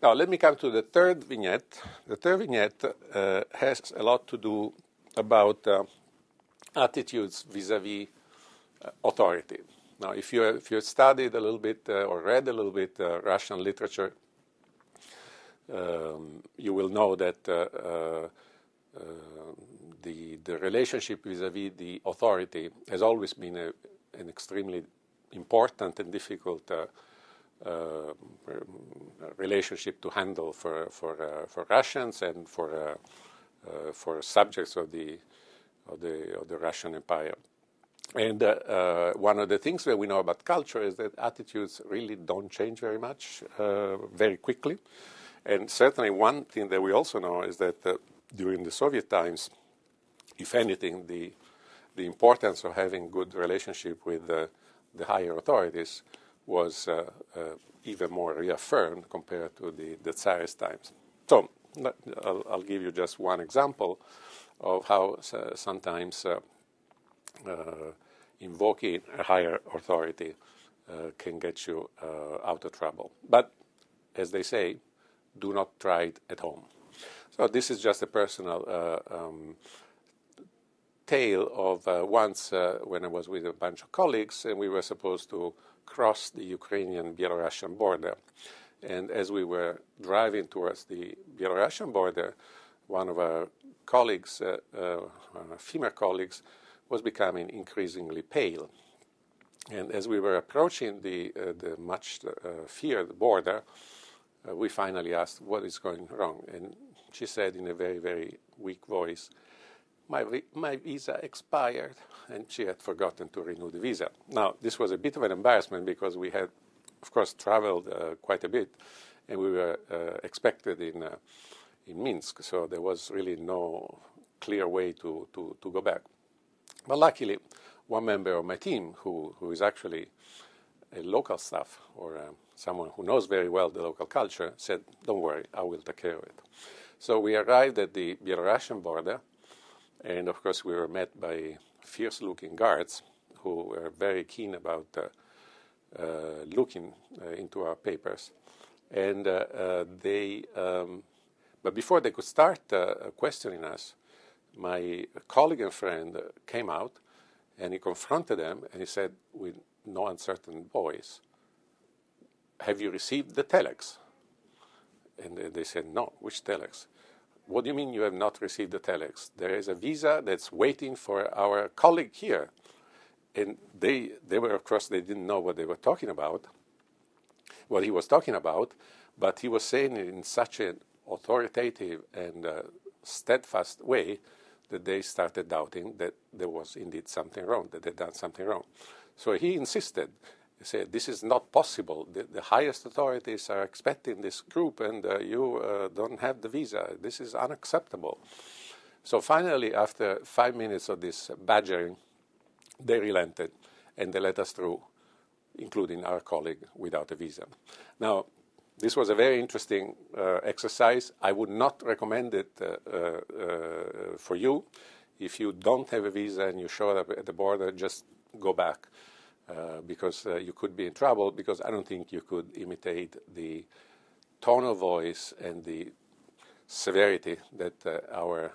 Now, let me come to the third vignette. The third vignette has a lot to do about attitudes vis-à-vis authority. Now, if you studied a little bit or read a little bit Russian literature, you will know that the relationship vis-à-vis the authority has always been an extremely important and difficult relationship to handle for Russians and for subjects of the Russian Empire. And one of the things that we know about culture is that attitudes really don't change very much, very quickly. And certainly one thing that we also know is that during the Soviet times, if anything, the importance of having good relationship with the higher authorities was even more reaffirmed compared to the Tsarist times. So I'll give you just one example of how sometimes invoking a higher authority can get you out of trouble. But as they say, do not try it at home. So this is just a personal tale of once when I was with a bunch of colleagues and we were supposed to cross the Ukrainian-Belarusian border. And as we were driving towards the Belarusian border, one of our colleagues, female colleagues, was becoming increasingly pale. And as we were approaching the much feared border, we finally asked, what is going wrong? And she said in a very, very weak voice, my visa expired, and she had forgotten to renew the visa. Now, this was a bit of an embarrassment because we had, of course, traveled quite a bit, and we were expected in Minsk, so there was really no clear way to go back. But luckily, one member of my team, who is actually a local staff or someone who knows very well the local culture, said, don't worry, I will take care of it. So we arrived at the Belarusian border, and of course we were met by fierce-looking guards who were very keen about looking into our papers. And but before they could start questioning us, my colleague and friend came out and he confronted them and he said with no uncertain voice, have you received the telex? And they said, no, which telex? What do you mean you have not received the telex? There is a visa that's waiting for our colleague here. And they were, of course, they didn't know what they were talking about, what he was talking about, but he was saying it in such an authoritative and steadfast way that they started doubting that there was indeed something wrong, that they'd done something wrong. So he insisted. He said, this is not possible. The highest authorities are expecting this group and you don't have the visa. This is unacceptable. So finally, after 5 minutes of this badgering, they relented and they let us through, including our colleague without a visa. Now, this was a very interesting exercise. I would not recommend it for you. If you don't have a visa and you show up at the border, just go back because you could be in trouble, because I don't think you could imitate the tone of voice and the severity that our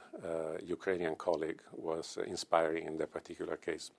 Ukrainian colleague was inspiring in that particular case.